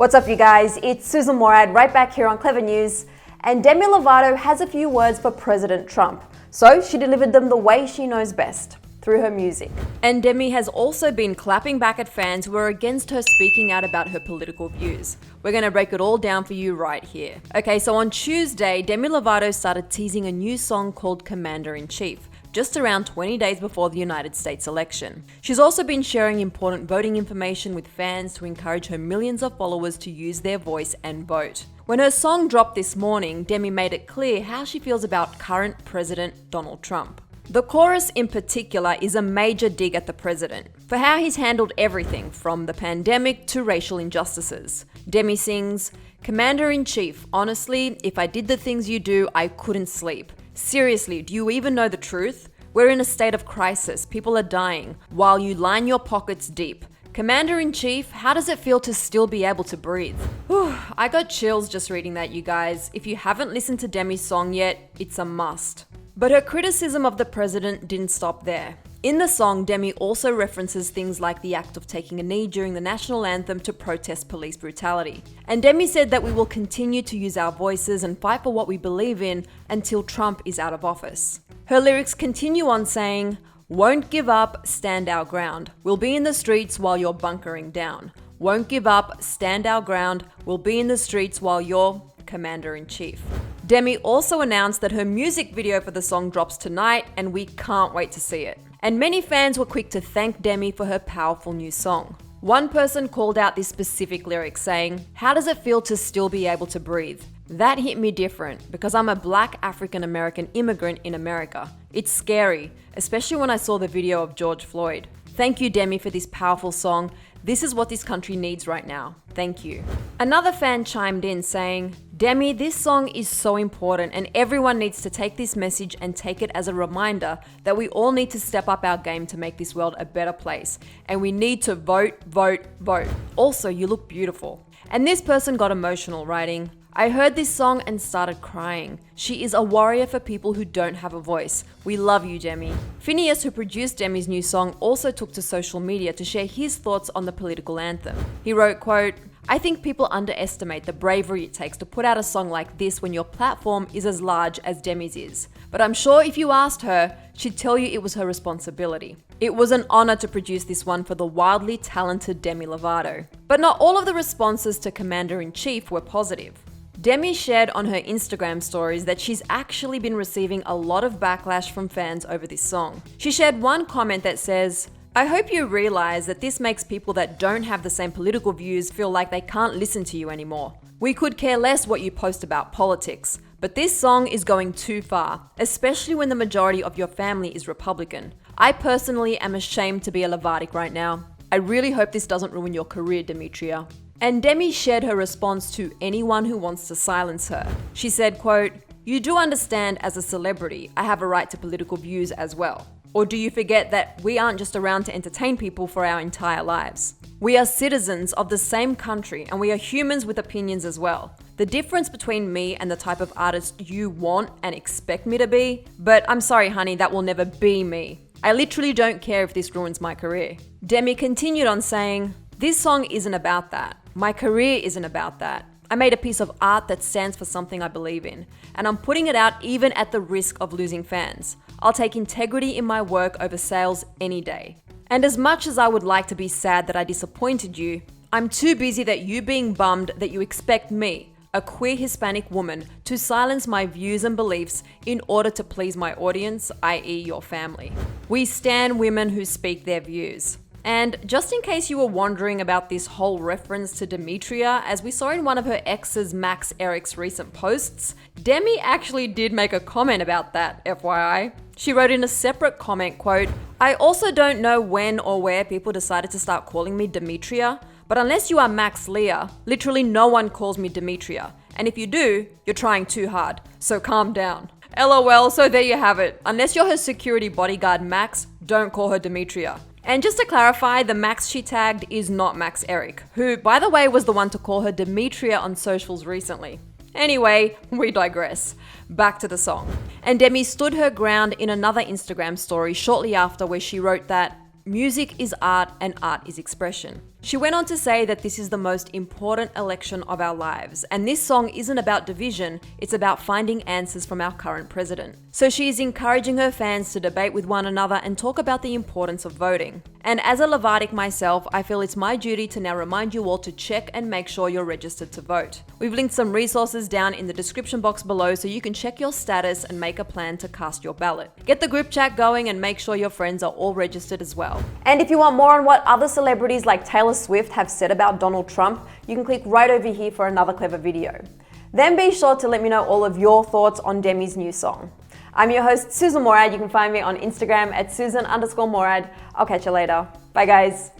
What's up, you guys? It's Susan Morad right back here on Clever News. And Demi Lovato has a few words for President Trump. So she delivered them the way she knows best, through her music. And Demi has also been clapping back at fans who are against her speaking out about her political views. We're gonna break it all down for you right here. Okay, so on Tuesday, Demi Lovato started teasing a new song called Commander-in-Chief, just around 20 days before the United States election. She's also been sharing important voting information with fans to encourage her millions of followers to use their voice and vote. When her song dropped this morning, Demi made it clear how she feels about current President Donald Trump. The chorus in particular is a major dig at the president for how he's handled everything from the pandemic to racial injustices. Demi sings, "Commander-in-Chief, honestly, if I did the things you do, I couldn't sleep. Seriously, do you even know the truth? We're in a state of crisis, people are dying, while you line your pockets deep. Commander-in-Chief, how does it feel to still be able to breathe?" Whew, I got chills just reading that, you guys. If you haven't listened to Demi's song yet, it's a must. But her criticism of the president didn't stop there. In the song, Demi also references things like the act of taking a knee during the national anthem to protest police brutality. And Demi said that we will continue to use our voices and fight for what we believe in until Trump is out of office. Her lyrics continue on saying, "Won't give up, stand our ground. We'll be in the streets while you're bunkering down. Won't give up, stand our ground. We'll be in the streets while you're Commander-in-Chief." Demi also announced that her music video for the song drops tonight, and we can't wait to see it. And many fans were quick to thank Demi for her powerful new song. One person called out this specific lyric saying, "How does it feel to still be able to breathe?" That hit me different because I'm a Black African American immigrant in America. It's scary, especially when I saw the video of George Floyd. Thank you, Demi, for this powerful song. This is what this country needs right now. Thank you. Another fan chimed in saying, "Demi, this song is so important and everyone needs to take this message and take it as a reminder that we all need to step up our game to make this world a better place. And we need to vote, vote, vote. Also, you look beautiful." And this person got emotional, writing, "I heard this song and started crying. She is a warrior for people who don't have a voice. We love you, Demi." Phineas, who produced Demi's new song, also took to social media to share his thoughts on the political anthem. He wrote, quote, "I think people underestimate the bravery it takes to put out a song like this when your platform is as large as Demi's is. But I'm sure if you asked her, she'd tell you it was her responsibility. It was an honor to produce this one for the wildly talented Demi Lovato." But not all of the responses to Commander-in-Chief were positive. Demi shared on her Instagram stories that she's actually been receiving a lot of backlash from fans over this song. She shared one comment that says, "I hope you realize that this makes people that don't have the same political views feel like they can't listen to you anymore. We could care less what you post about politics, but this song is going too far, especially when the majority of your family is Republican. I personally am ashamed to be a Lovatic right now. I really hope this doesn't ruin your career, Demetria." And Demi shared her response to anyone who wants to silence her. She said, quote, "You do understand as a celebrity, I have a right to political views as well. Or do you forget that we aren't just around to entertain people for our entire lives? We are citizens of the same country and we are humans with opinions as well. The difference between me and the type of artist you want and expect me to be, but I'm sorry honey, that will never be me. I literally don't care if this ruins my career." Demi continued on saying, "This song isn't about that. My career isn't about that. I made a piece of art that stands for something I believe in, and I'm putting it out even at the risk of losing fans. I'll take integrity in my work over sales any day. And as much as I would like to be sad that I disappointed you, I'm too busy that you being bummed that you expect me, a queer Hispanic woman, to silence my views and beliefs in order to please my audience, i.e. your family. We stan women who speak their views." And just in case you were wondering about this whole reference to Demetria, as we saw in one of her exes, Max Eric's recent posts, Demi actually did make a comment about that, FYI. She wrote in a separate comment, quote, "I also don't know when or where people decided to start calling me Demetria, but unless you are Max Leah, literally no one calls me Demetria. And if you do, you're trying too hard, so calm down." LOL, so there you have it. Unless you're her security bodyguard Max, don't call her Demetria. And just to clarify, the Max she tagged is not Max Eric, who, by the way, was the one to call her Demetria on socials recently. Anyway, we digress. Back to the song. And Demi stood her ground in another Instagram story shortly after, where she wrote that music is art and art is expression. She went on to say that this is the most important election of our lives, and this song isn't about division, it's about finding answers from our current president. So she is encouraging her fans to debate with one another and talk about the importance of voting. And as a Levartic myself, I feel it's my duty to now remind you all to check and make sure you're registered to vote. We've linked some resources down in the description box below so you can check your status and make a plan to cast your ballot. Get the group chat going and make sure your friends are all registered as well. And if you want more on what other celebrities like Taylor Swift have said about Donald Trump, you can click right over here for another clever video. Then be sure to let me know all of your thoughts on Demi's new song. I'm your host, Susan Morad. You can find me on Instagram at Susan_Morad. I'll catch you later. Bye guys.